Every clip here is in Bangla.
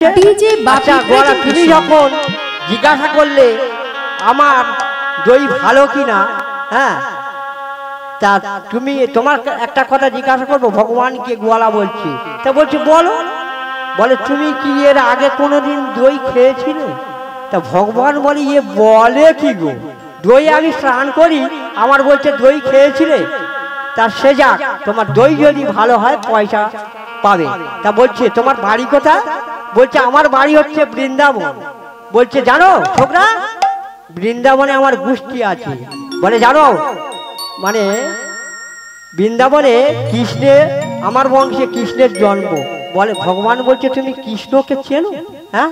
ডিজে আচ্ছা গোয়ালা, তুমি যখন জিজ্ঞাসা করলে আমার দই ভালো কিনা, হ্যাঁ, তা তুমি তোমার একটা কথা জিজ্ঞাসা করবো, ভগবানকে গোয়ালা বলছি, তা বলছি বলো। বলে তুমি কি এর আগে কোনোদিন দই খেয়েছিলে? তা ভগবান বলে ইয়ে বলে কি গো, দই আমি স্নান করি, আমার বলছে দই খেয়েছিলে? তা সে যাক, তোমার দই যদি ভালো হয় পয়সা পাবে। তা বলছে তোমার বাড়ি কোথায়? বলছে আমার বাড়ি হচ্ছে বৃন্দাবন। বলছে জানো ছোকরা, বৃন্দাবনে আমার গোষ্ঠী আছে। বলে জানো, মানে বৃন্দাবনে কৃষ্ণের, আমার বংশে কৃষ্ণের জন্ম। বলে ভগবান বলছে তুমি কৃষ্ণকে চেনো? হ্যাঁ,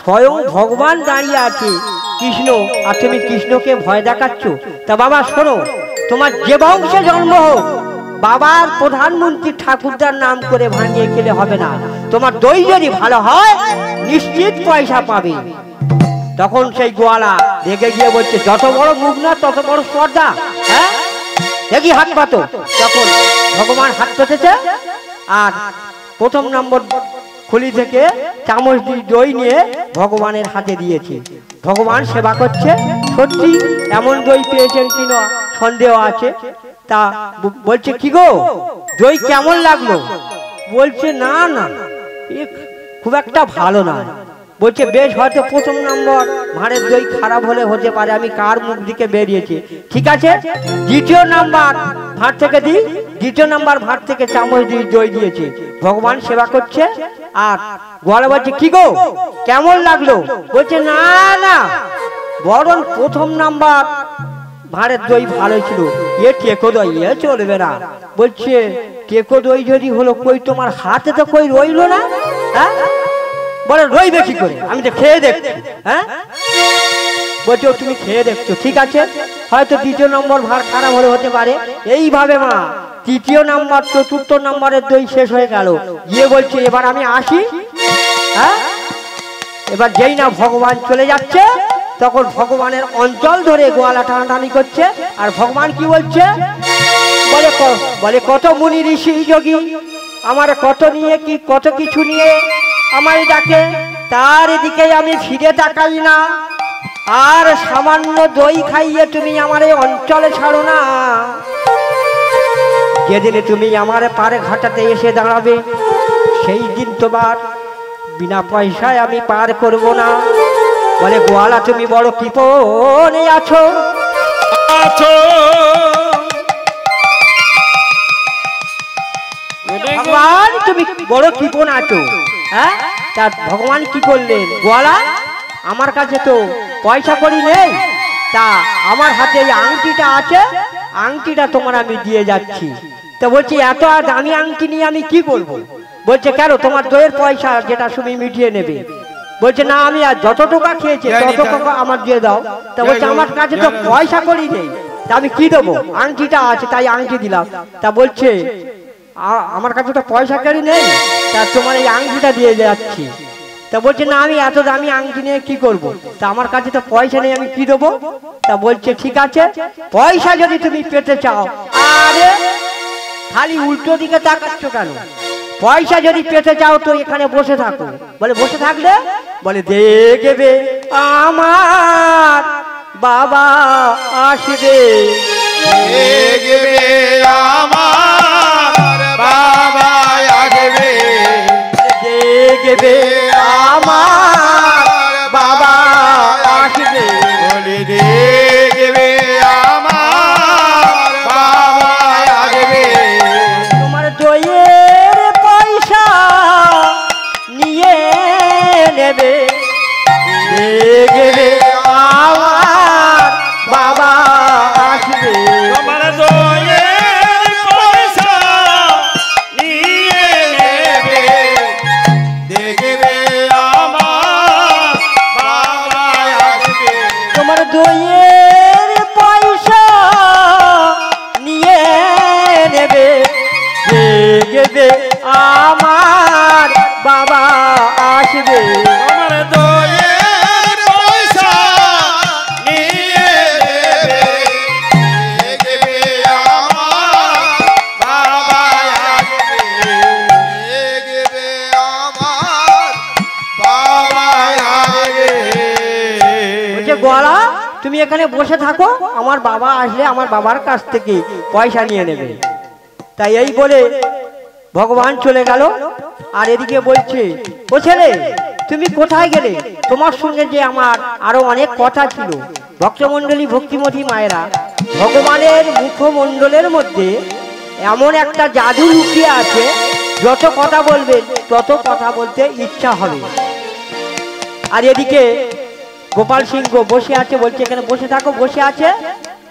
স্বয়ং ভগবান দাঁড়িয়ে আছে কৃষ্ণ, আর তুমি কৃষ্ণকে ভয় দেখাচ্ছ? তা বাবা শোনো, তোমার যে বংশে জন্ম হোক, বাবার প্রধানমন্ত্রী ঠাকুরদার নাম করে ভাঙিয়ে খেলে হবে না। তোমার দই যদি ভালো হয় নিশ্চিত পয়সা পাবে। তখন সেই গোয়ালা রেগে গিয়ে বলছে যত বড় মুখ না তত বড় স্পর্ধা, হ্যাঁ দেখি হাত পাতো। তখন ভগবান হাত পেতেছে, আর প্রথম নম্বর খুলি থেকে চামচ দিয়ে দই নিয়ে ভগবানের হাতে দিয়েছে। ভগবান সেবা করছে। সত্যি এমন দই পেয়েছেন কিনা সন্দেহ আছে। তা বলছে কি গো, দই কেমন লাগলো? বলছে না না, খুব একটা ভালো না। বলছে বেশ, হয়তো প্রথম নম্বর ভাঁড়ের দই খারাপ হলে হতে পারে, আমি কার মুখ দিকে বেরিয়েছে। ঠিক আছে, দ্বিতীয় নাম্বার ভাঁড় থেকে দিই। দ্বিতীয় নাম্বার ভাঁড় থেকে চামচ দিয়ে দই দিয়েছে। ভগবান সেবা করছে, আর গোয়ালা বলছে কি গো কেমন লাগলো? বলছে না না, বরং প্রথম নাম্বার ভাঁড়ের দই ভালো ছিল, এ টেকো দই, এ চলবে না। বলছে টেকো দই যদি হলো, কই তোমার হাতে তো কই রইলো না? হ্যাঁ, বলে রইবে কি করে, আমি তো খেয়ে দেখছি। হ্যাঁ, বলছো তুমি খেয়ে দেখছো, ঠিক আছে, হয়তো দ্বিতীয় নম্বর ভাঁড় খারাপ হলে হতে পারে। এইভাবে মা তৃতীয় নাম্বার চতুর্থ নম্বরের দই শেষ হয়ে গেল। গিয়ে বলছে এবার আমি আসি। হ্যাঁ, এবার যেই না ভগবান চলে যাচ্ছে, তখন ভগবানের অঞ্চল ধরে গোয়ালা টানাটানি করছে। আর ভগবান কি বলছে, বলে কত মুনি ঋষি যোগী আমার কত নিয়ে কি কত কিছু নিয়ে আমায় ডাকে, তার দিকে আমি ফিরে তাকাই না, আর সামান্য দই খাইয়ে তুমি আমার এই অঞ্চলে ছাড়ো না। যেদিনে তুমি আমার পারে ঘাটাতে এসে দাঁড়াবে, সেই দিন তোমার বিনা পয়সায় আমি পার করব না। বলে গোয়ালা তুমি বড় কৃপণে আছো, ভগবান তুমি বড় কৃপণ আছো। হ্যাঁ, তা ভগবান কি করলেন, গোয়ালা আমার কাছে তো পয়সা করি নেই, তা আমার হাতে এই আংটিটা আছে, আংটিটা তোমার আমি দিয়ে যাচ্ছি। তা বলছি এত দামি আংটি নিয়ে আমি কি করব? বলছে কেন, তোমার দইয়ের পয়সা যেটা তুমি মিটিয়ে নেবে। বলছে না, আমি আর যত টাকা খেয়েছি তত টাকা আমার দিয়ে দাও। তা বলছে আমার কাছে তো পয়সা করি নেই, তা আমি কি দেবো, আংটিটা আছে তাই আংটি দিলাম। তা বলছে আমার কাছে তো পয়সা করি নেই, তা তোমার এই আংটিটা দিয়ে যাচ্ছি। তা বলছে না, আমি এত দামি আংটি নিয়ে কি করব, তা আমার কাছে তো পয়সা নেই, আমি কি দেবো? তা বলছে ঠিক আছে, পয়সা যদি তুমি পেতে চাও, আরে খালি উল্টো দিকে তাকাচ্ছ কেন, পয়সা যদি পেতে চাও তো এখানে বসে থাকো। বলে বসে থাকলে? বলে দেখবে আমার বাবা আসবে, দেখবে আমার বাবা আসবে, দেখবে আমার বাবা আসবে, বলে দেখবে আমার বাবা আসবে, তোমার দইয়ের পয়সা নিয়ে নেবে, দেখবে আমার বাবা আসবে, তোমার দইয়ের পয়সা নিয়ে নেবে, দেখবে আমার বাবা আসবে, তোমার দইয়ের পয়সা নিয়ে নেবে, দেখবে আমার বাবা আসবে, তোমার দইয়ের পয়সা নিয়ে নেবে, দেখবে আমার বাবা আসবে, দেখবে আমার গোয়ালা তুমি এখানে বসে থাকো, আমার বাবা আসলে আমার বাবার কাছ থেকে পয়সা নিয়ে নেবে। তাই এই বলে ভগবান চলে গেল। আর এদিকে বলছে, ও ছেলে তুমি কোথায় গেলে? তোমার সঙ্গে যে আমার আরো অনেক কথা ছিল। ভক্তমণ্ডলী ভক্তিমতী মায়েরা, ভগবানের মুখমণ্ডলের মধ্যে এমন একটা জাদু লুকিয়ে আছে, যত কথা বলবেন তত কথা বলতে ইচ্ছা হবে। আর এদিকে গোপাল সিংহ বসে আছে, বলছে এখানে বসে থাকো, বসে আছে।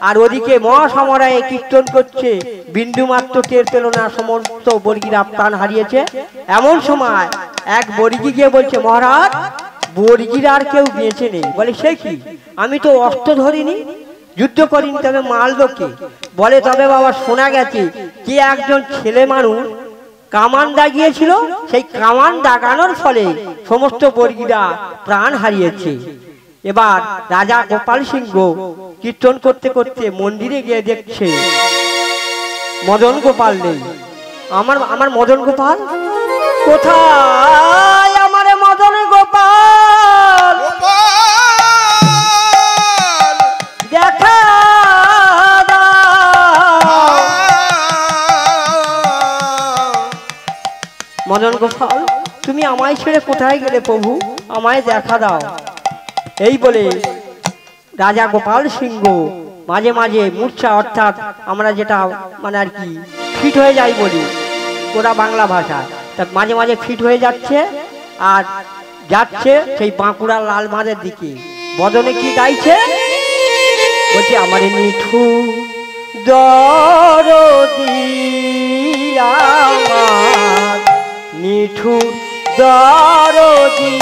আর ওদিকে মহাসমরায় কীর্তন করছে, বিন্দু মাত্র টের পেল না সমস্ত বর্গীরা প্রাণ হারিয়েছে। এমন সময় এক বর্গী গিয়ে বলছে, মহারাজ বর্গীর আর কেউ বেঁচে নেই। বলে সে কি? আমি তো অস্ত্র ধরিনি, যুদ্ধ করিনি, তবে মারলো কে? বলে তবে বাবা শোনা গেছে কি একজন ছেলে মানুষ কামান দাগিয়েছিল, সেই কামান দাগানোর ফলে সমস্ত বর্গীরা প্রাণ হারিয়েছে। এবার রাজা গোপাল সিংহ কীর্তন করতে করতে মন্দিরে গিয়ে দেখছে মদন গোপাল নেই। আমার মদন গোপাল কোথায়? আমার মদন গোপাল দেখা মদন গোপাল তুমি আমায় ছেড়ে কোথায় গেলে প্রভু? আমায় দেখা দাও। এই বলে রাজা গোপাল সিংহ মাঝে মাঝে মূর্ছা, অর্থাৎ আমরা যেটা মানে আর কি ফিট হয়ে যাই বলি ওরা বাংলা ভাষা, তা মাঝে মাঝে ফিট হয়ে যাচ্ছে আর যাচ্ছে সেই বাঁকুড়ার লাল মাদের দিকে। বদনে কি গাইছে? বলছে আমার মিঠু দরদি, আমার মিঠু দরদি,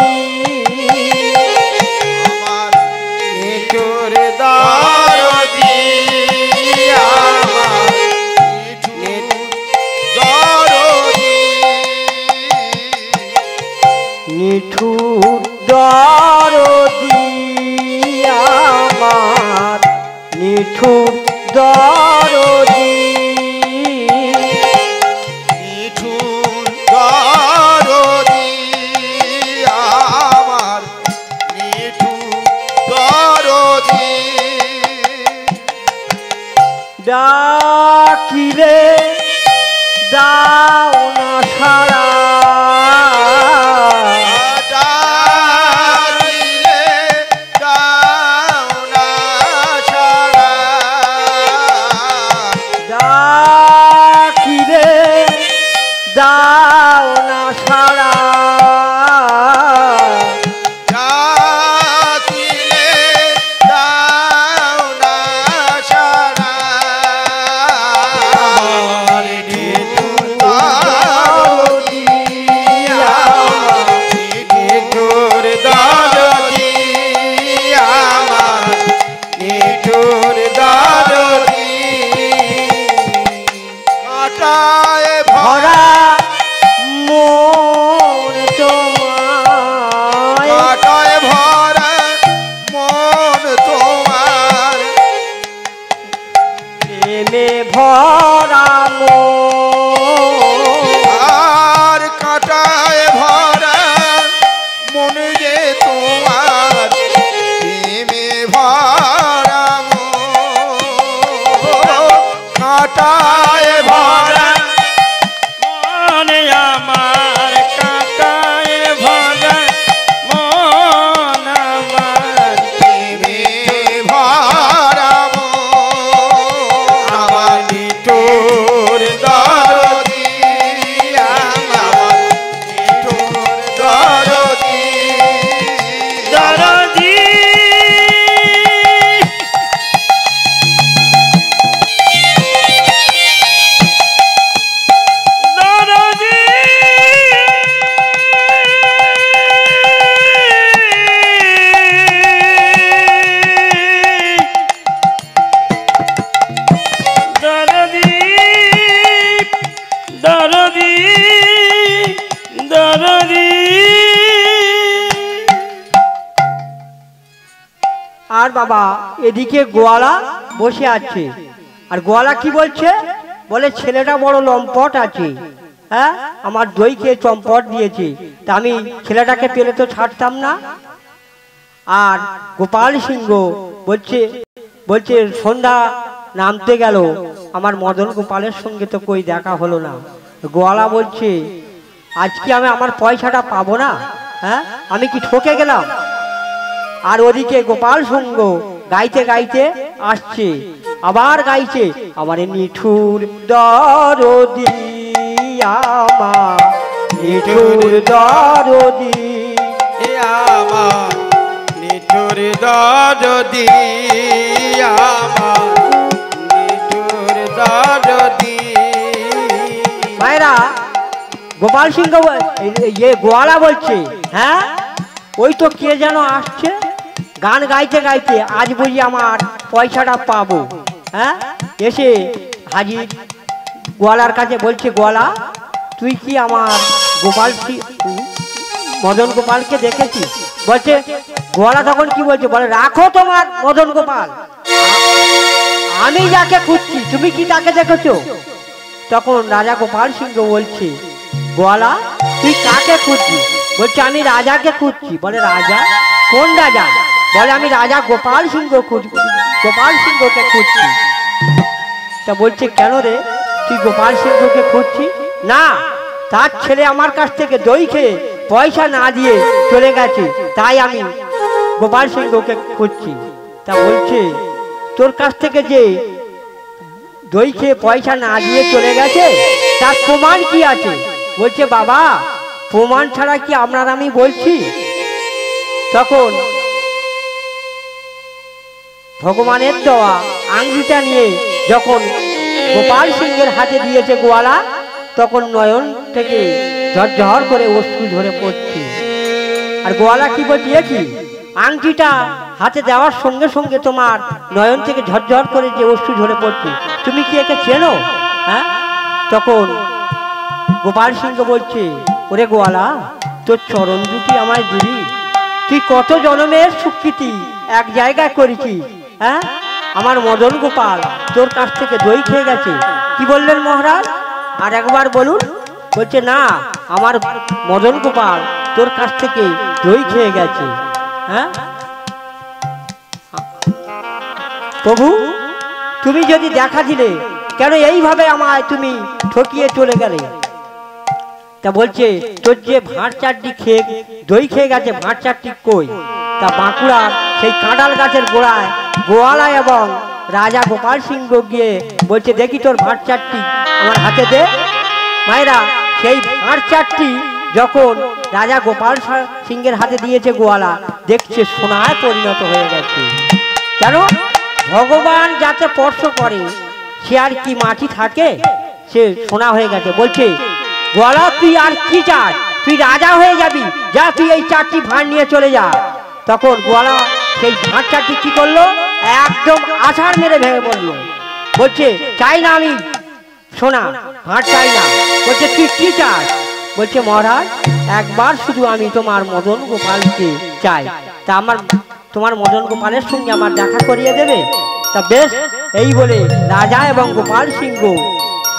আমার মিঠুর দরদি, আমার মিঠুর দরদি, মিঠুর দরদি, আমার মিঠুর দরদি, মিঠুর দরদি, আমার মিঠুর দরদি, ডাকিলে দাও না সারা, ডাকিলে দাও না সাড়া, ডাকিলে দাও না সারা, ডাকিলে দাও না সাড়া, আমার মিঠুর দরদি, আমার মিঠুর দরদি, আমার মিঠুর দরদি, কাটায় ভরা ভরা মন তোমায়, কাটায় ভরা মন তোমার, প্রেমে ভরা মন, আর কাটায় ভরা মন যে তোমার, প্রেমে ভরা মন, কাটায় ভরা মনে আমার কাটায় ভরা মন আমার, প্রেমে ভরা মন, আমার মিঠুর দরদি, আমার মিঠুর দরদি, দরদি দরদি দরদি দরদি দরদি। আর বাবা এদিকে গোয়ালা বসে আছে। আর গোয়ালা কি বলছে? বলে ছেলেটা বড় লম্পট আছে, হ্যাঁ আমার দই খেয়ে চম্পট দিয়েছে, তা আমি ছেলেটাকে পেলে তো ছাড়তাম না। আর গোপাল সিংহ বলছে বলছে সন্ধ্যা নামতে গেল, আমার মদন গোপালের সঙ্গে তো কই দেখা হলো না। গোয়ালা বলছে আজকে আমি আমার পয়সাটা পাবো না, হ্যাঁ আমি কি ঠকে গেলাম? আর ওদিকে গোপাল সিংহ গাইতে গাইতে আসছে, আবার গাইছে আমার নিঠুর দরদি, আমার নিঠুর দরদি, আমার নিঠুর দরদি, আমার নিঠুর দরদি। মায়েরা গোপাল সিংহ গোয়ালা বলছে হ্যাঁ ওই তো কে যেন আসছে গান গাইতে গাইতে, আজ বুঝি আমার পয়সাটা পাবো। হ্যাঁ এসে হাজির গোয়ালার কাছে বলছে গোয়ালা তুই কি আমার গোপাল মদন গোপালকে দেখেছিস? বলছে গোয়ালা তখন কি বলছে, বলে রাখো তোমার মদন গোপাল, আমি যাকে খুঁজছি তুমি কি তাকে দেখেছো? তখন রাজা গোপাল সিংহ বলছে গোয়ালা তুই কাকে খুঁজছিস? বলছে আমি রাজাকে খুঁজছি। বলে রাজা? কোন রাজা? বলে আমি রাজা গোপাল সিংহ গোপাল সিংহকে খুঁজছি। তা বলছে কেন রে তুই গোপাল সিংহকে খুঁজছি? না তার ছেলে আমার কাছ থেকে দই খেয়ে পয়সা না দিয়ে চলে গেছে, তাই আমি গোপাল সিংহকে খুঁজছি। তা বলছে তোর কাছ থেকে যে দই খেয়ে পয়সা না দিয়ে চলে গেছে তার প্রমাণ কি আছে? বলছে বাবা প্রমাণ ছাড়া কি আপনার আমি বলছি? তখন ভগবানের দেওয়া আঙ্গুলটা নিয়ে যখন গোপাল সিংহের হাতে দিয়েছে গোয়ালা, তখন নয়ন থেকে ঝরঝর করে অশ্রু ঝরে পড়ছে। আর গোয়ালা কি বলছে, কি আংটিটা হাতে দেওয়ার সঙ্গে সঙ্গে তোমার নয়ন থেকে ঝরঝর করে যে অশ্রু ঝরে পড়ছে, তুমি কি একে চেনো? হ্যাঁ তখন গোপাল সিংহ বলছে ওরে গোয়ালা তোর চরণ দুটি আমায় দিবি, তুই কত জন্মের স্বীকৃতি এক জায়গায় করেছিস। হ্যাঁ আমার মদন গোপাল তোর কাছ থেকে দই খেয়ে গেছে। কি বললেন মহারাজ? আর একবার বলুন। বলছে না আমার মদন গোপাল তোর কাছ থেকে দই খেয়ে গেছে। হ্যাঁ প্রভু তুমি যদি দেখা দিলে কেন এইভাবে আমায় তুমি ঠকিয়ে চলে গেলে? তা বলছে তোর যে ভাঁড় চারটি খেয়ে দই খেয়ে গেছে, ভাঁড় চারটি কই? তা বাঁকুড়ার সেই কাঁঠাল গাছের গোড়ায় গোয়ালা এবং রাজা গোপাল সিংহ গিয়ে বলছে দেখি তোর ভাঁড় চারটি আমার হাতে দে। মায়েরা সেই ভাঁড় চারটি যখন রাজা গোপাল সিংহের হাতে দিয়েছে গোয়ালা, দেখছে সোনায় পরিণত হয়ে গেছে। কেন? ভগবান যাতে স্পর্শ করে সে আর কি মাটি থাকে, সে সোনা হয়ে গেছে। বলছে গোয়ালা তুই আর কি চাস? তুই রাজা হয়ে যাবি, যা তুই এই চারটি ভাঁড় নিয়ে চলে যা। তখন গোয়ালা সেই ভাঁড় চারটি কি করলো, একদম আছাড় মেরে ভেঙে পড়লো। বলছে চাই না আমি সোনা, ভাঁড় চাই না। বলছে তুই কি চাস? বলছে মহারাজ একবার শুধু আমি তোমার মদন গোপালকে চাই, তা আমার তোমার মদন গোপালের সঙ্গে আমার দেখা করিয়ে দেবে? তা বেশ এই বলে রাজা এবং গোপাল সিংহ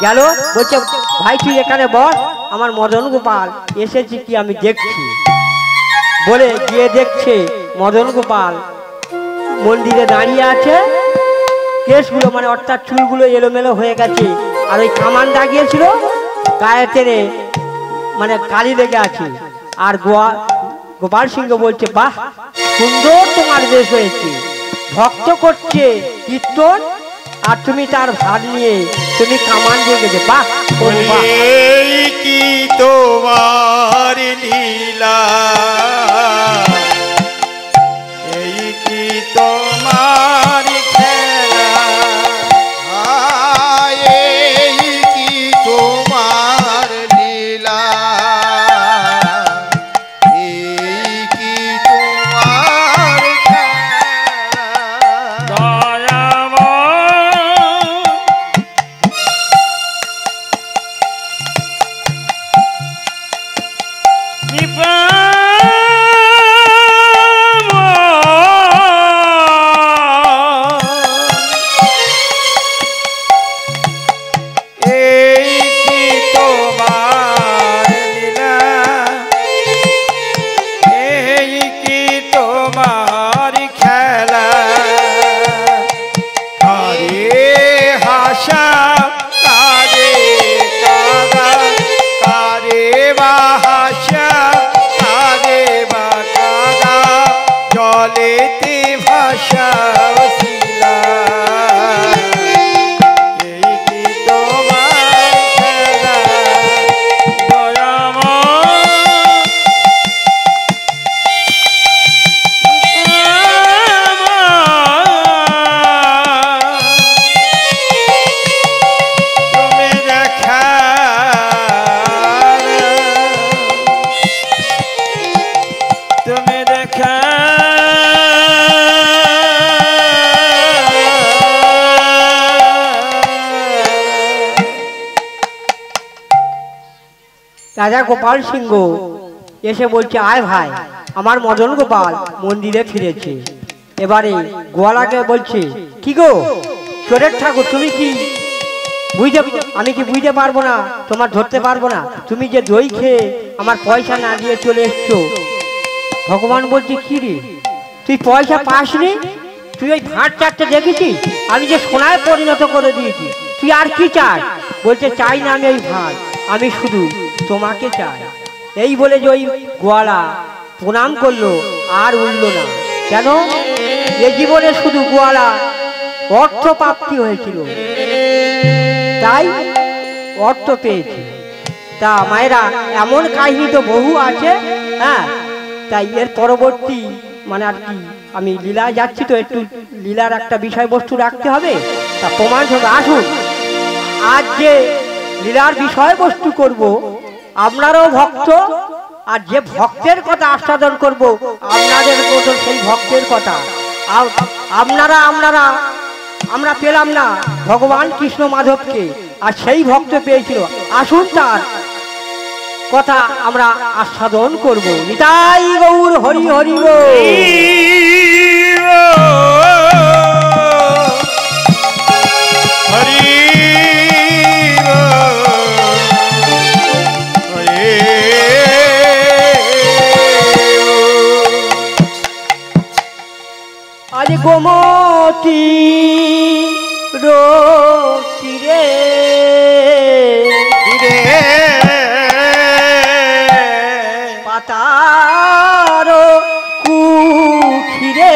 গেল। বলছে ভাই তুই এখানে বস, আমার মদন গোপাল এসেছি কি আমি দেখছি। বলে গিয়ে দেখছে মদন গোপাল মন্দিরে দাঁড়িয়ে আছে, কেশগুলো মানে অর্থাৎ চুলগুলো এলোমেলো হয়ে গেছে, আর ওই কামান দাগিয়েছিল গায়ে টেনে মানে কালি লেগে আছে। আর গোপাল সিংহ বলছে বাহ সুন্দর তোমার বেশ হয়েছে, ভক্ত করছে কীর্তন আর তুমি তার ভার নিয়ে তুমি কামান দিয়ে গেছে, বাহ কি তোমার লীলা, এই কি তোমার খেলা, এই কি তোমার লীলা, এই কি তোমার খেলা। দয়াময় জলেতে ভাসাওছিলা এই কি তোমার খেলা রাজা গোপাল সিংহ এসে বলছে, আয় ভাই, আমার মদন গোপাল মন্দিরে ফিরেছে। এবারে গোয়ালাকে বলছে, কি গো চোরের ঠাকুর, তুমি কি আমি কি বুঝতে পারবো না, তোমার ধরতে পারবো না, তুমি যে দই খেয়ে আমার পয়সা না দিয়ে চলে এসছো। ভগবান বলছে, কি রে তুই পয়সা পাসনি? তুই ওই ভাঁড় চারটে দেখেছিস, আমি যে সোনায় পরিণত করে দিয়েছি, তুই আর কি চাই? বলছে, চাই না আমি ওই ভাঁড়, আমি শুধু তোমাকে চাই। এই বলে যে ওই গোয়ালা প্রণাম করলো, আর উঠল না। কেন? এ জীবনে শুধু গোয়ালা অর্থ প্রাপ্তি হয়েছিল, তাই অর্থ পেয়েছে। তা মায়েরা, এমন কাহিনী তো বহু আছে। হ্যাঁ, তাই এর পরবর্তী মানে আর কি, আমি লীলায় যাচ্ছি তো, একটু লীলার একটা বিষয়বস্তু রাখতে হবে। তা প্রমাণ হবে, আসুন আজ যে লীলার বিষয়বস্তু করব, আপনারাও ভক্ত, আর যে ভক্তের কথা আস্বাদন করব আপনাদের মতো সেই ভক্তের কথা। আমরা পেলাম না ভগবান কৃষ্ণ মাধবকে, আর সেই ভক্ত পেয়েছিল। আসুন তার কথা আমরা আস্বাদন করব। নিতাই গৌর হরি হরি বল। আজ গোমতী তীরে পাতার কুঠিরে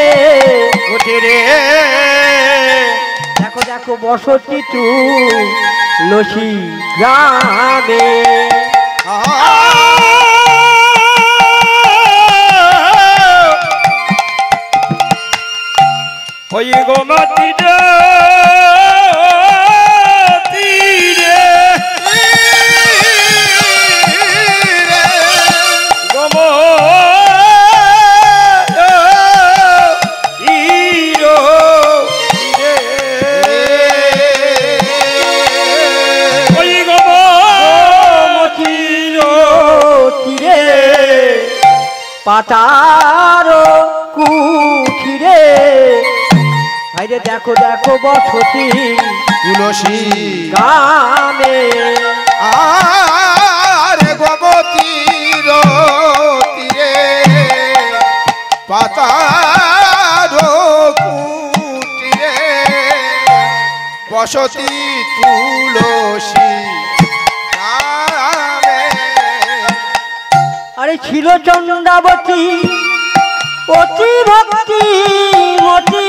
দেখো দেখো বসতি তুলসী গ্রামে। ওই গোমতী তীরে পাতার কুঠিরে ভাইরে দেখো দেখো বসতি তুলসী গ্রামে। আরে গোমতীর তীরে পাতার কুটিরে বসতি তুলসী গ্রামে। আরে ছিল চন্দ্রাবতী অতি ভক্তি মতি,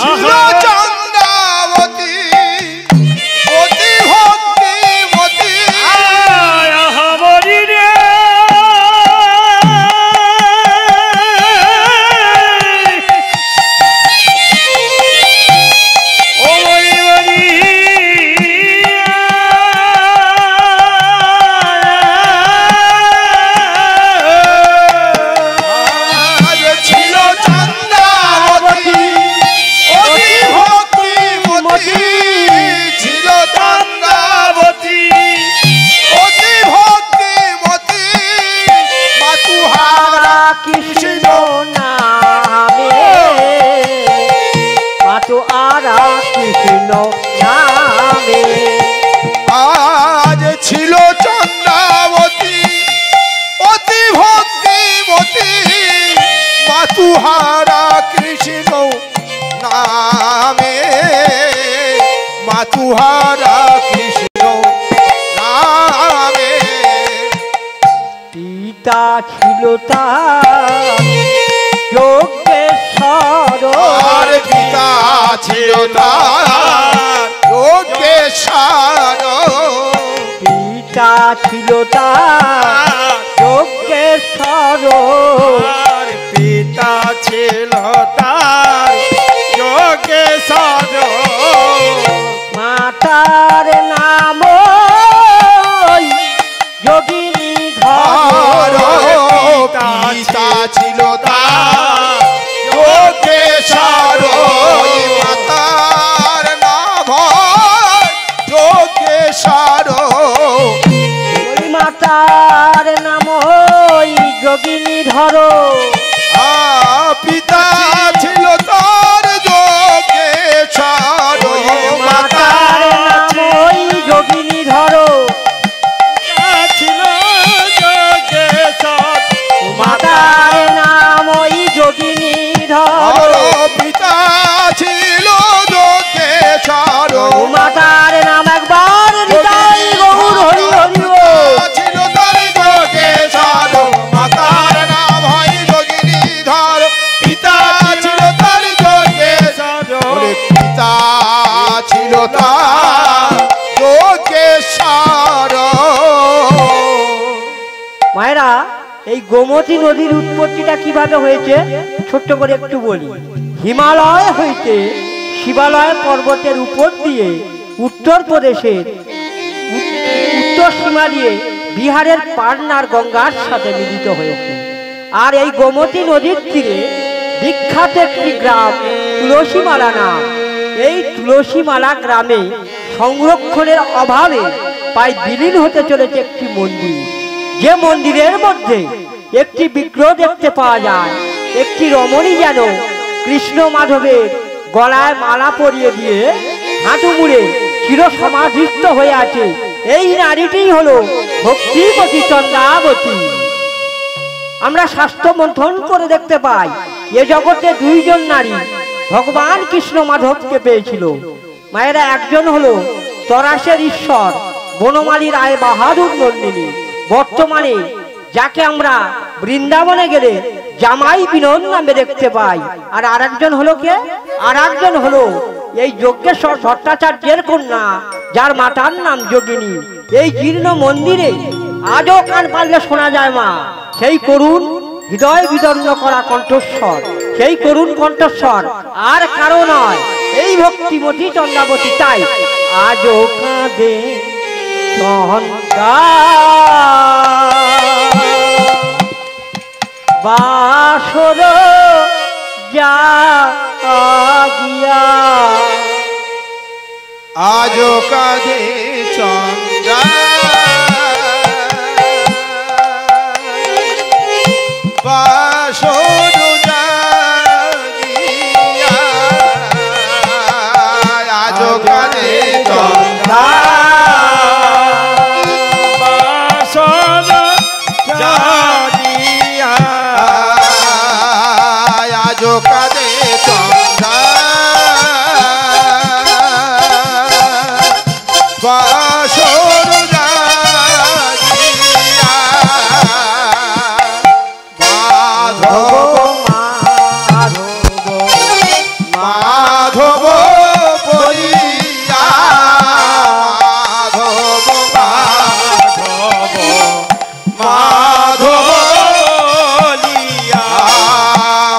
ছিল চন্দ্রাবতী অতি ভক্তি মতি। হরি রে ও হরি হরি ছিল চন্দ্রাবতী অতি ভক্তি মতি। ছিল চন্দ্রাবতী অতি ভক্তি মতি। মাতুহারা কৃষ্ণ নামে মাতো আরা কৃষ্ণ নামে। আজ ছিল চন্দ্রাবতী অতি ভক্তি মতি। মাতুহারা কৃষ্ণ নামে। মাতুহারা কৃষ্ণ নামে। পিতা ছিল তার যোগেশ্বর আর পিতা ছিল তার যোগেশ্বর পিতা ছিল তার যোগেশ্বর আর পিতা ছিল তার যোগেশ্বর মাতার নাম যোগিনী আর ধর পিতা ছিল তার যোগেশ্বর মাতার নাম যোগেশ্বর ওই মাতার নাম যোগিনী ধর পিতা ছিল তার যোগেশ্বর মাতার নাম যোগিনী ধর ছিল যোগেশ্বর মাতার নাম যোগিনী ধর পিতা ছিল যোগেশ্বর মাতার নাম একবার হৃদয় গৌর হরি হরি বল। ছিল তার যোগেশ্বর মাতার নাম হয় যোগিনী ধর পিতা ছিল তার যোগেশ্বর পিতা ছিল তার যোগেশ্বর মায়েরা এই গোমতী নদীর উৎপত্তিটা কিভাবে হয়েছে ছোট্ট করে একটু বলি। হিমালয় হইতে শিবালয় পর্বতের উপর দিয়ে উত্তর প্রদেশের উত্তর সীমা দিয়ে বিহারের পাটনার গঙ্গার সাথে মিলিত হয়েছে। আর এই গোমতী নদীর তীরে বিখ্যাত একটি গ্রাম তুলসীমালা নাম। এই তুলসীমালা গ্রামে সংরক্ষণের অভাবে প্রায় বিলীন হতে চলেছে একটি মন্দির, যে মন্দিরের মধ্যে একটি বিগ্রহ দেখতে পাওয়া যায়। একটি রমণী যেন কৃষ্ণ মাধবের গলায় মালা পরিয়ে দিয়ে হাঁটু মুড়ে চির সমাধিস্থ হয়ে আছে। এই নারীটি হলো ভক্তিবতী চন্দ্রাবতী। আমরা শাস্ত্র মন্থন করে দেখতে পাই এ জগতে দুইজন নারী ভগবান কৃষ্ণ মাধবকে পেয়েছিল। মায়েরা একজন হলো তরাসের ঈশ্বর বনমালী রায় বাহাদুর নন্দিনী, বর্তমানে যাকে আমরা বৃন্দাবনে গেলে জামাই বিনোদ নামে দেখতে পাই। আর আরেকজন হলো কে? আরেকজন হলো এই যজ্ঞেশ্বর ভট্টাচার্যের কন্যা, যার মাতার নাম যোগিনী। এই জীর্ণ মন্দিরে আজও কান পারলে শোনা যায় মা সেই করুণ হৃদয় বিদন্ন করা কণ্ঠস্বর। সেই করুণ কণ্ঠস্বর আর কারো নয়, এই ভক্তিমতী চন্দ্রাবতী। তাই আজও কাঁদে চন্দা বাসর যা গিয়া আজও কাঁদে চন্দ্রা বাসর জাগিয়া আজও কাঁদে চন্দ্রা বাসন জাগিয়া আজও কাঁদে চন্দ্রা বাসর জাগিয়া মাধব মাধব বলিয়া মাধব মাধব বলিয়া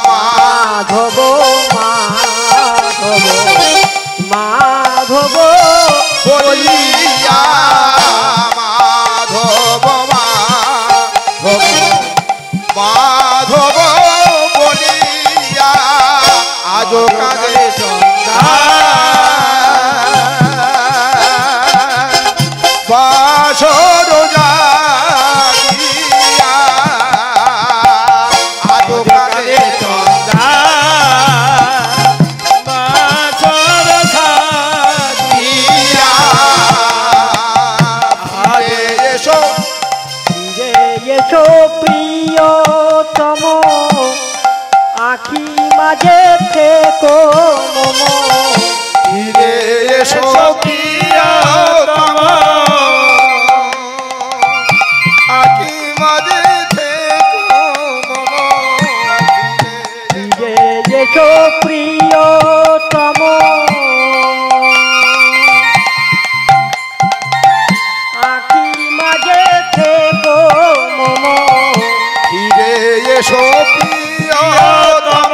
মাধব মাধব মাধব বলিয়া মাধব মাধব মাধব বলিয়া আজও কাঁদে চন্দ্রা বাসর জাগিয়া আজও কাঁদে চন্দ্রা বাসর দিয়া ফিরে এসো ফিরে এসো প্রিয়তম এসো প্রিয়তম আখি মাঝে থেকো মম ফিরে এসো প্রিয়তম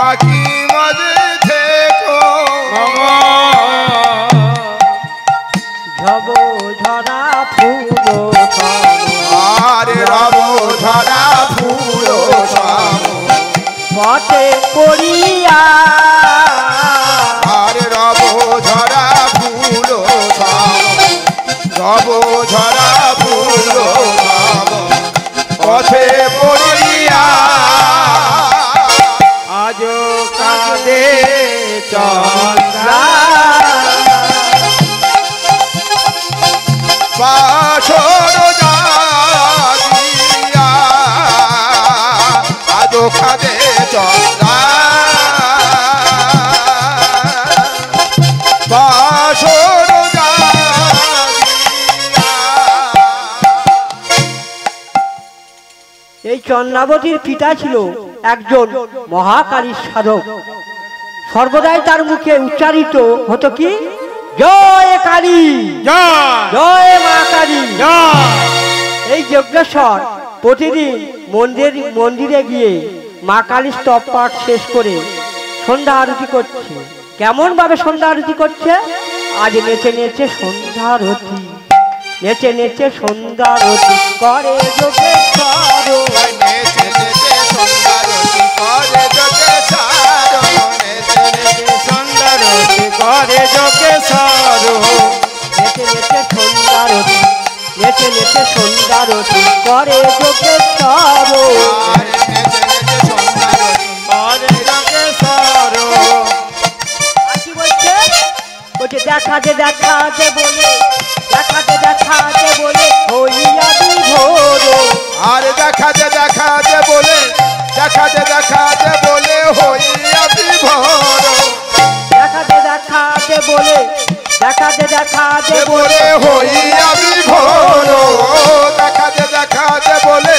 আখি মাঝে থেকো ঝব ঝরা ফুল আর রব ধরা ফুল পথে পড়িয়া আর রব ধরা ফুল রব ধরা ফুল পথে পড়িয়া আজ কাঁদে চন্দ্রা বাসর জাগিয়া আজ খাদে চন্দ্রা বাসর জাগিয়া এই চন্দ্রাবতীর পিতা ছিল একজন মহাকালীর সাধক। সর্বদাই তার মুখে উচ্চারিত হতো কি, জয় কালী, জয় জয় মা কালী। জয় এই যজ্ঞেশ্বর প্রতিদিন মন্দিরে গিয়ে মা কালীর স্তব পাঠ শেষ করে সন্ধ্যা আরতি করছে। কেমন ভাবে সন্ধ্যা আরতি করছে? আজ নেচে নেচে সন্ধ্যা আরতি, নেচে নেচে সন্ধ্যা আরতি করে যোগেশ্বর। নেচে নেচে সন্ধ্যারতি করে যোগেশ্বর সুন্দরতি করে যোগেশ্বর নেচে নেচে সন্ধ্যা আরতি, নেচে নেচে সন্ধ্যা আরতি করে যোগেশ্বর। আর নেচে নেচে সন্ধ্যারতি করে যোগেশ্বর আর কি বলছে? বলছে দেখাতে দেখাতে বলে, দেখাতে দেখাতে বলে হইয়া বিভোর। আর দেখাতে দেখাতে বলে দেখাতে দেখাতে বলে হইয়া বিভোর দেখাতে দেখাতে বলে, দেখাতে দেখাতে বলে হইয়া বিভোর দেখাতে দেখাতে বলে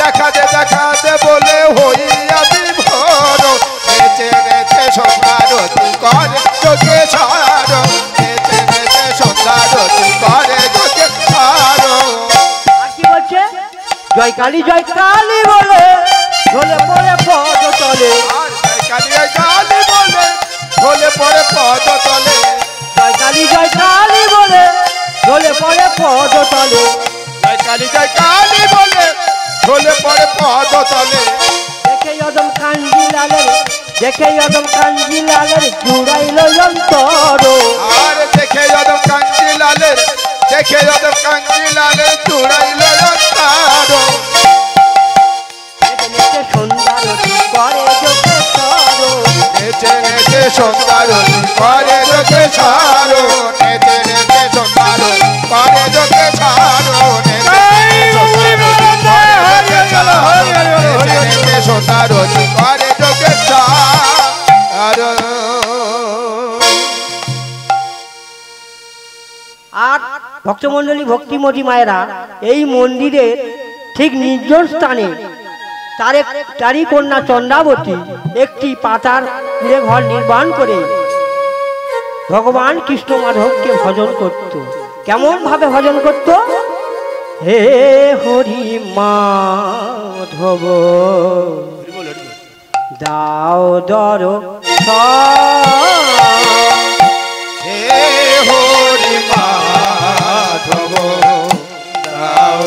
দেখাতে দেখাতে বলে হইয়া বিভোর নেচে নেচে সন্ধ্যারতি করে যোগেশ্বর নেচে নেচে সন্ধ্যারতি করে যোগেশ্বর আর কি বলছে? জয় কালী বলে ঢলে পড়ে পদ তলে, আর কালী কালী বলে ঢলে পড়ে পদ তলে জয় কালী বলে ঢলে পড়ে পদ তলে। জয় কালী বলে ঢলে পড়ে পদ তলে দেখে যদম কাঞ্জি লালের, দেখে যদম কাঞ্জি লালের জুড়াইল অন্তর। আর দেখে যদম কাঞ্জি লালের দেখে যদম কাঞ্জি লালের চূড়াইল তার নেচে নেচে সন্ধ্যারতি করে যোগেশ্বর। নেচে নেচে সন্ধ্যারতি করে যোগেশ্বর নেচে নেচে সন্ধ্যারতি করে যোগেশ্বর নেচে নেচে সন্ধ্যারতি করে যোগেশ্বর আর ভক্তমণ্ডলী ভক্তিমতী মায়েরা এই মন্দিরে ঠিক নির্জন স্থানে তারই কন্যা চন্দ্রাবতী একটি পাতার কুড়ে ঘর নির্মাণ করে ভগবান কৃষ্ণ মাধবকে ভজন করত। কেমন ভাবে ভজন করত? হে হরি মাধব দাও দর হে হরি মাধব দাও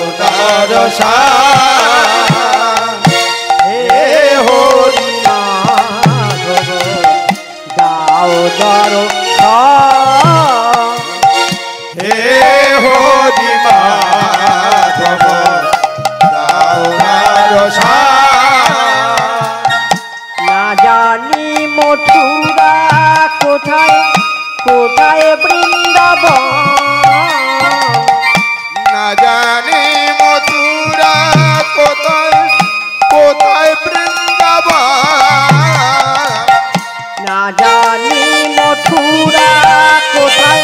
দর্শন হে হরি মাধব দাও দর হে হরি মাধব দাও দর্শন না জানি মথুরা কোথায়, কোথায় বৃন্দাবন, না জানি মথুরা কোথায় কোথায় বৃন্দাবন না জানি মথুরা কোথায়,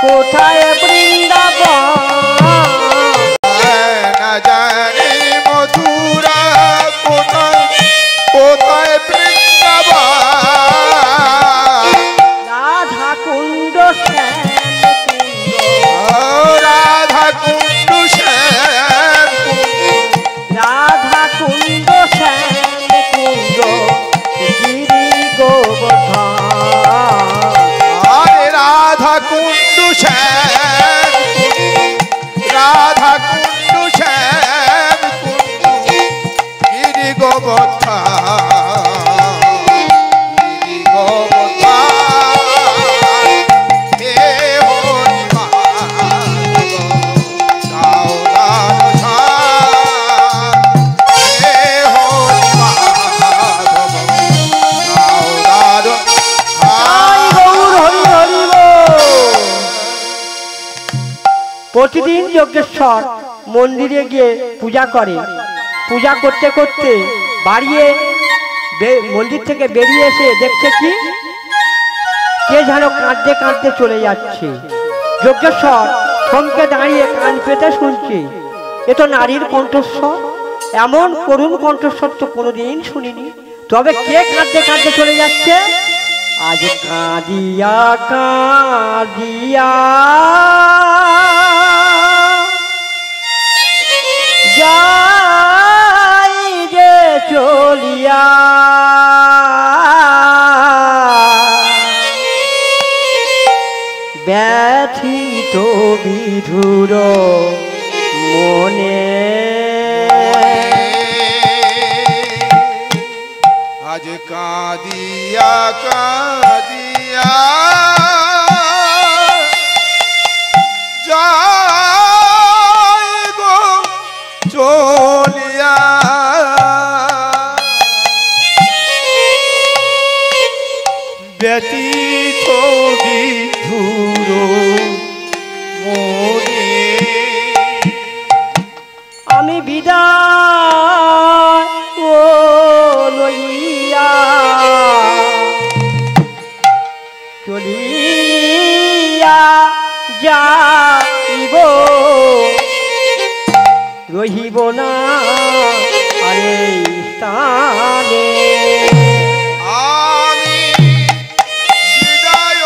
কোথায় বৃন্দাবন। না জানি মথুরা কোথায় গোবথা গিরি গোবথা হে হরি মাধব সাউদান সার হে হরি মাধব সাউদান প্রতিদিন যজ্ঞেশ্বর মন্দিরে গিয়ে পূজা করে। পূজা করতে করতে মন্দির থেকে বেরিয়ে এসে দেখছে কি কে যেন কাঁদতে কাঁদতে চলে যাচ্ছে। যজ্ঞেশ্বর থমকে দাঁড়িয়ে কান পেতে শুনছে, এ তো নারীর কণ্ঠস্বর, এমন করুণ কণ্ঠস্বর তো কোনোদিন শুনিনি। তবে কে কাঁদতে কাঁদতে চলে যাচ্ছে? আজ কাঁদিয়া কাঁদিয়া যাই যে চলিয়া ব্যথিত বিধুর মনে। আজ কাঁদিয়া কাঁদিয়া যাই গো চলিয়া ব্যতীত বিধুর মনে। আমি বিদায় ও লইয়া চলিয়া যাইব, রহিব না আরে স্থানে। আমি বিদায়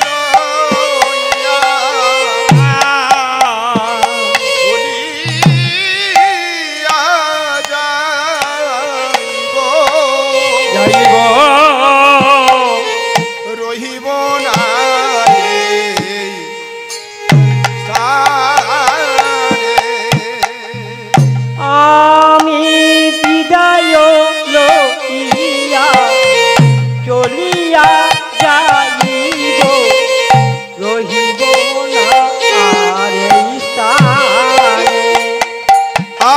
লইয়া চলিয়া যাইব, রহিব না এই স্থানে। আমি বিদায় লইয়া চলিয়া যাইব, রহিব না আর এই স্থানে।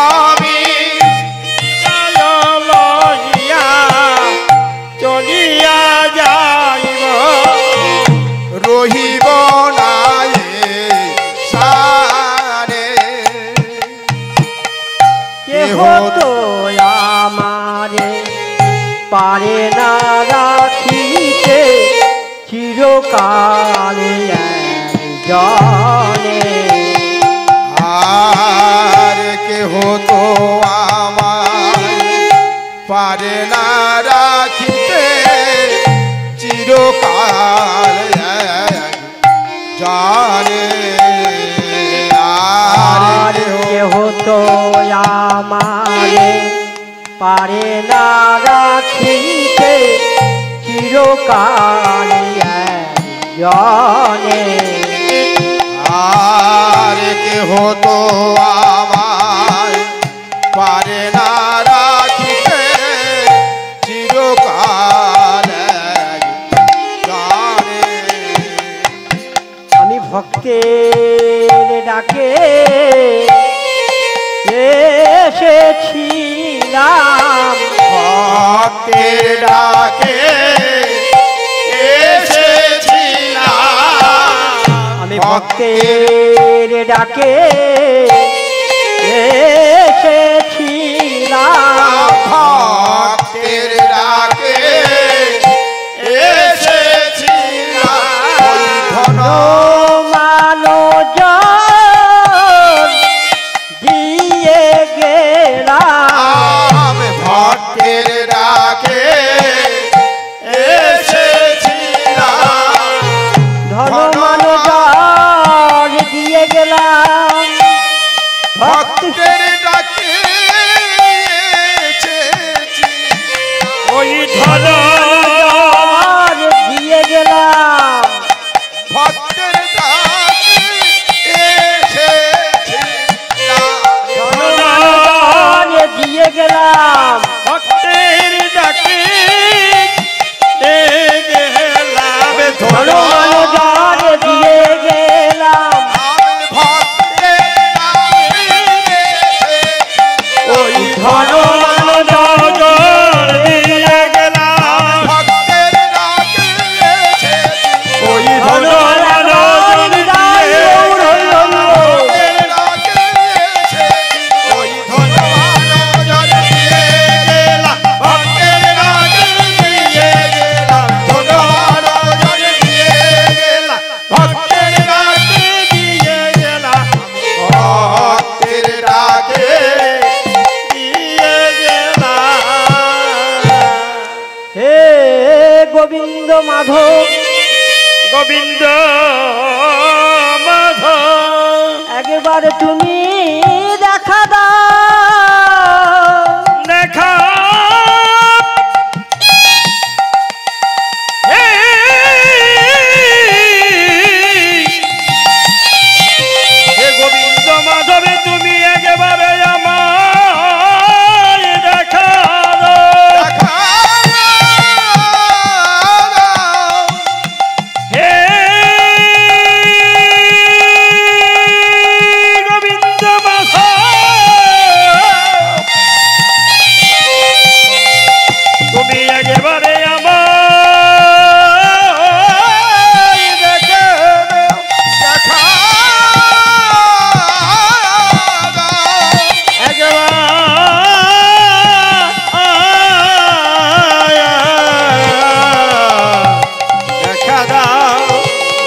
আমি লইয়া চলিয়া যাইব, রহিব না এই স্থানে। কেহ তো আমারে পারে না রাখিতে চিরকালে একজনে। আর কেহ তো আমায় পারে না রাখিতে চিরকাল জানে। আর কেহ তো আমারে পারে না রাখিতে চিরকালে একজনে। আর কেহ তো আমায় পারে না রাখিতে চিরকাল জানে। আমি ভক্তের ডাকে এসেছিলাম, ভক্তের ডাকে এসেছিলাম। আমি ভক্তের ডাকে এসেছিলাম। ভক্তের ডাকে এসেছিলাম। ওই ধন দিয়ে গেলাম, ভক্তের ডাকে এসেছিলাম। ধন দিয়ে গেলাম, ভক্তের ডাকে ওই ধন নজর দিয়ে গেলাম ভক্তের ডাকে এসেছি ওই ধন নজর দিয়ে ভক্তের ডাকে এসেছি ওই ধনবান নজর দিয়ে গেলাম ভক্তের ডাকে দিয়ে গেলাম ধনবান নজর দিয়ে গেলাম ভক্তের ডাকে দিয়ে গেলাম ভক্তের ডাকে দিয়ে গেলাম হে গোবিন্দ মাধব গোবিন্দ মাধব একবার তুমি দেখা দাও দেখা হে গোবিন্দ মাধবে তুমি একেবারে আমায় দেখা দাও। হে গোবিন্দ মাধব তুমি একেবারে আমায় দেখা দাও। দেখা দাও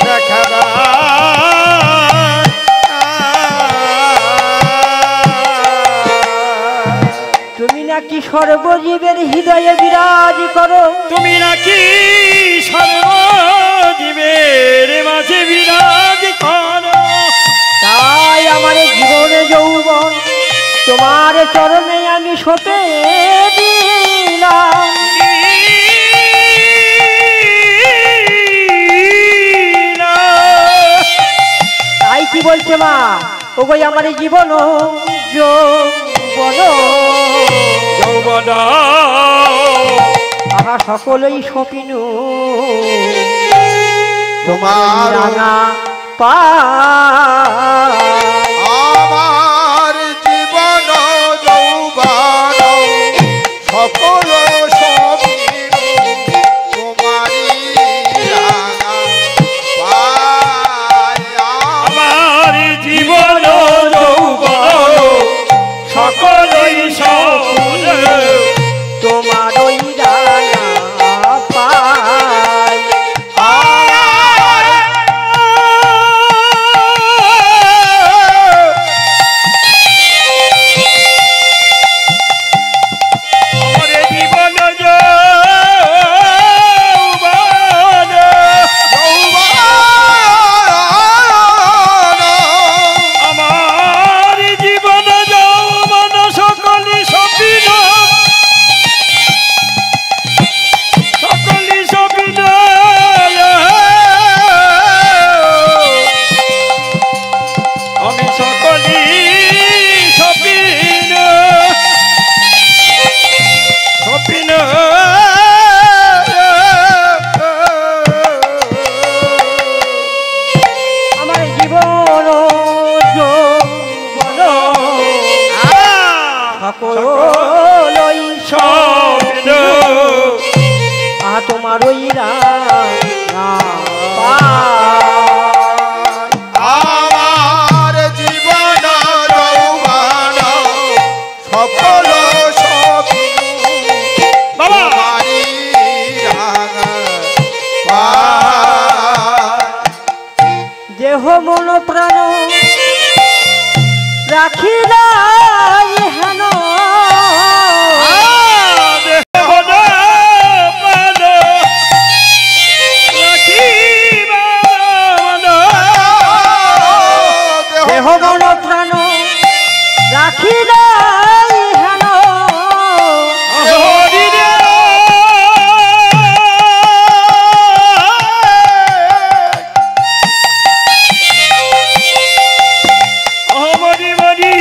দেখা তুমি নাকি সর্বজীবের হৃদয়ে বিরাজ করো তুমি নাকি সর্বজীবের মাঝে বিরাজ করো তাই আমার জীবনে যৌবন তোমার চরণে আমি সতে দিলাম তাই কি বলছে মা ওগো আমার জীবন যৌবন যৌবন আহা সকলেই সপিনু তোমার রাঙা পায় আমার জীবন যৌবন সকল সপিন তোমারি রাঙা পায়। আমার জীবন যৌবন সকলই সফল তোমার ওই রাঙা পায় তোমার ওই আমার জীবন যৌবন সকল তোমারি রাঙা পায়। দেহ মন প্রাণ রাখিলাই হেন দেহ মন প্রাণ রাখিলাই হেন মরি মরি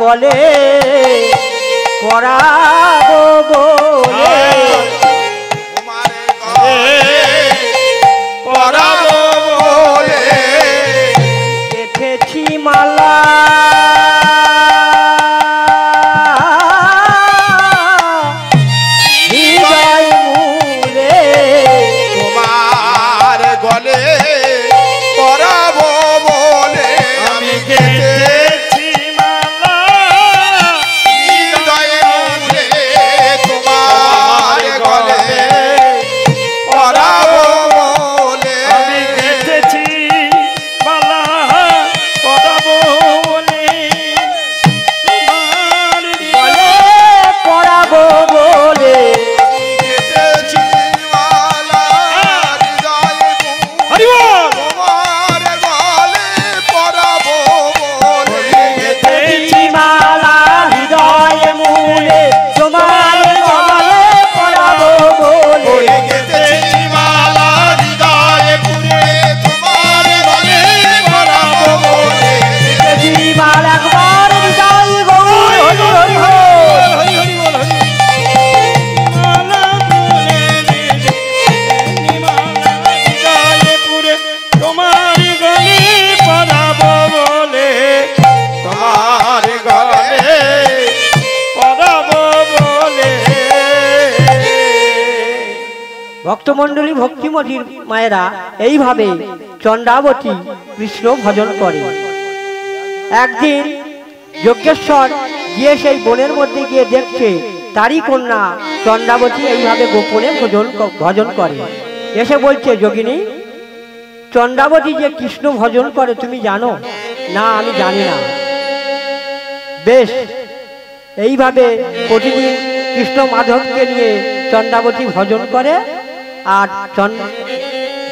গলে পরাবো বলে তোমার গলে পরাবো বলে গেথেছি মালা হৃদয় মূলে তোমার গলে পরাবো বলে আমি গেথেছি মালা হৃদয় মূলে তোমার গলে পরাবো বলে আমি গেথেছি মালা পরাবো বলে তোমার গলে পরাবো বলে গেথেছি মালা হৃদয় মূলে হরি বল তোমার গলে পরাবো বলে গেথেছি মালা হৃদয় মূলে তোমার গলে পরাবো বলে গেথেছি মালা হৃদয় মূলে তোমার গলে পরাবো বলে গেথেছি মালা একবার হৃদয় গৌর হরি হরি হরি। হরি হরি বল হরি মালা বলে মালা হৃদয়ে পুরে তোমার গলে পরাবো বলে তোমার গলে পরাবো বলে ভক্তমণ্ডলী ভক্তিমতীর মায়েরা এইভাবে চন্দ্রাবতী কৃষ্ণ ভজন করে। একদিন যজ্ঞেশ্বর গিয়ে সেই বনের মধ্যে গিয়ে দেখছে তারই কন্যা চন্দ্রাবতী এইভাবে গোপনে ভজন করে। এসে বলছে, যোগিনী, চন্দ্রাবতী যে কৃষ্ণ ভজন করে তুমি জানো? না, আমি জানি না। বেশ, এইভাবে প্রতিদিন কৃষ্ণ মাধবকে নিয়ে চন্দ্রাবতী ভজন করে। আর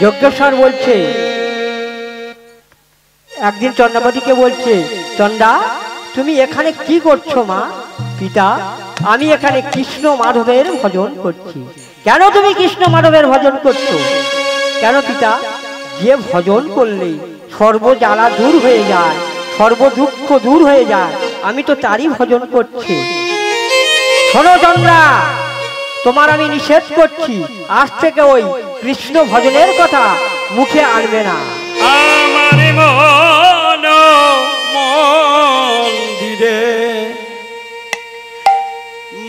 যজ্ঞেশ্বর বলছে, একদিন চন্দ্রাবতীকে বলছে, চন্দ্রা, তুমি এখানে কি করছো মা? পিতা, আমি এখানে কৃষ্ণ মাধবের ভজন করছি। কেন তুমি কৃষ্ণ মাধবের ভজন করছো? কেন পিতা? যে ভজন করলে সর্বজ্বালা দূর হয়ে যায়, সর্ব দুঃখ দূর হয়ে যায়, আমি তো তারই ভজন করছি। শোনো চন্দ্রা, তোমার আমি নিষেধ করছি, আজ থেকে ওই কৃষ্ণ ভজনের কথা মুখে আনবে না। আমার মন মন্দিরে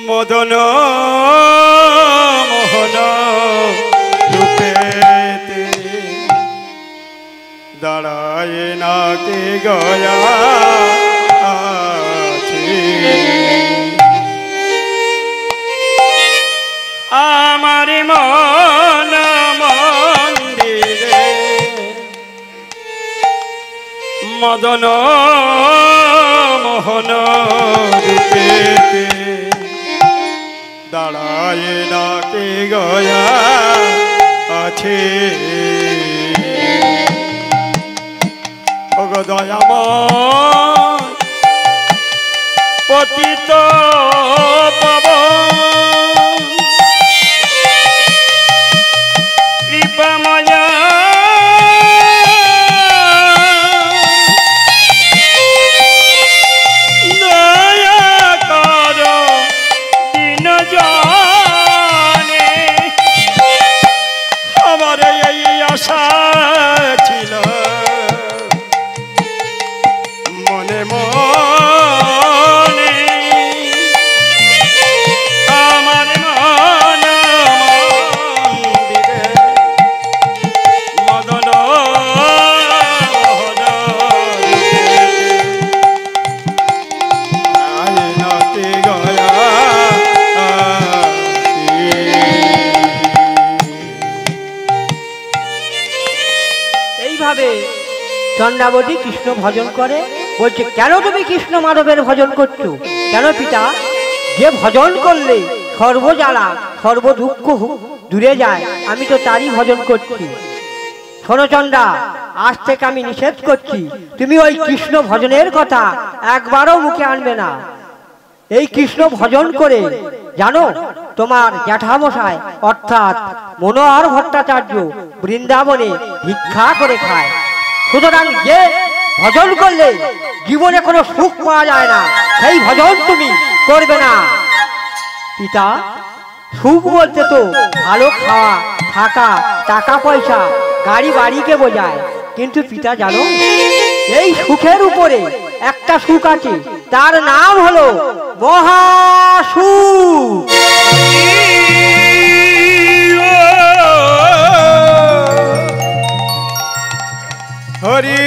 মদন মোহন রূপেতে দাঁড়ায় নাকে গয়া আছে। আমার মন মন্দিরে মদন মোহন রূপেতে দাঁড়ায় নাকে গয়া আছে। ওগো দয়াময় পতিত পাবন কৃপাময়া দয়া কর দিন জানে। আমার এই আশা ছিল মনে মনে, আমার মন মন্দিরে মদন মোহন আয়নাতে গয়া এইভাবে চন্দ্রাবতী কৃষ্ণ ভজন করে। বলছে, কেন তুমি কৃষ্ণ মাধবের ভজন করছো? কেন পিতা? যে ভজন করলে সর্বজ্বালা সর্ব দুঃখ দূরে যায়, আমি তো তারই ভজন করছি। শোনো চন্দ্রা, আজ থেকে আমি নিষেধ করছি, তুমি ওই কৃষ্ণ ভজনের কথা একবারও মুখে আনবে না। এই কৃষ্ণ ভজন করে জানো, তোমার জ্যাঠামশাই অর্থাৎ মনোহর ভট্টাচার্য বৃন্দাবনে ভিক্ষা করে খায়। সুতরাং যে ভজন করলে জীবনে কোনো সুখ পাওয়া যায় না, সেই ভজন তুমি করবে না। পিতা, সুখ বলতে তো ভালো খাওয়া, থাকা, টাকা পয়সা, গাড়ি বাড়িকে বোঝায়। কিন্তু পিতা জানো, এই সুখের উপরে একটা সুখ আছে, তার নাম হলো মহাসুখ। হরি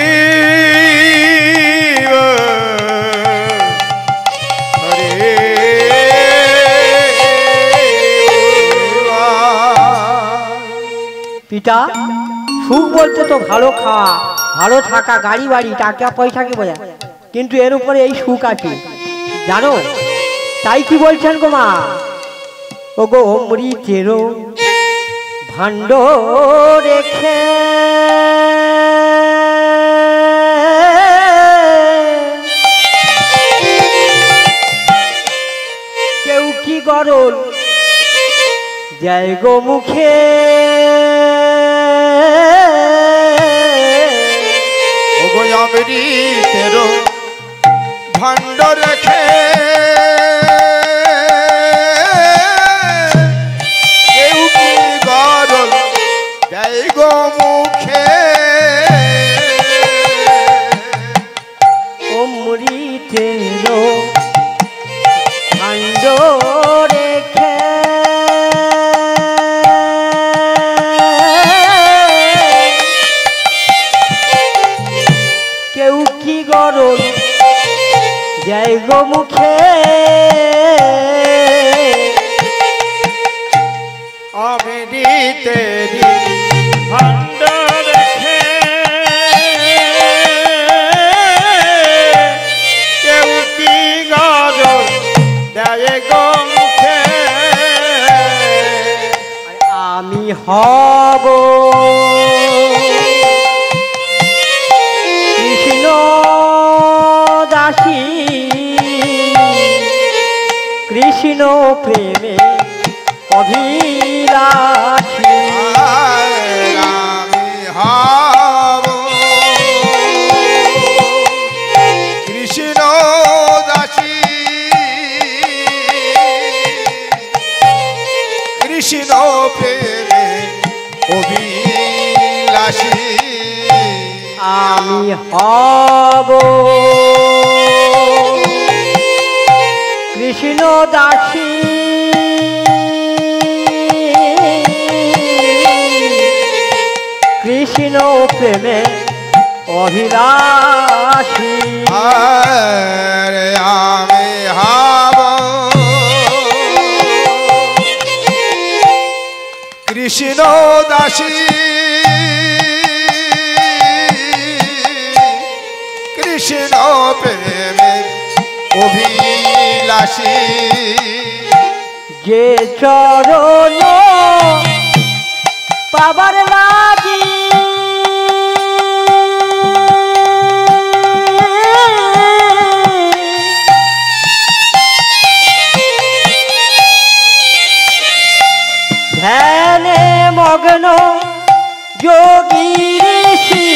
পিতা, সুখ বলতে তো ভালো খাওয়া, ভালো থাকা, গাড়ি বাড়ি, টাকা পয়সাকে বোঝায়। কিন্তু এর উপরে এই সুখ আছে জানো, তাই কি বলছেন গো মা? ও গো অমৃতেরও ভাণ্ড রেখে কেউ কি গরল দেয় গো মুখে, অমৃতেরও ভাণ্ড রেখে কেউ কি গরল দেয় গো মুখে, অমৃতেরও ভাণ্ড রেখে কেউ কি গরল দেয় গো মুখে, অমৃতেরি ভাণ্ড রেখে কেউ কি গরল দেয় গো মুখে। আমি হব কৃষ্ণ দাসী, কৃষ্ণ প্রেমে অভিলাষী। আমি হব কৃষ্ণ দাসী, কৃষ্ণ প্রেমে অভিলাষী। আমি হব কৃষ্ণ দাসী, কৃষ্ণ প্রেমে অভিলাষী। আমি হব কৃষ্ণ দাসী, কৃষ্ণ প্রেমে অভিলাষী। যে চরণ পাবার লাগি ধ্যানে মগ্ন যোগী ঋষি,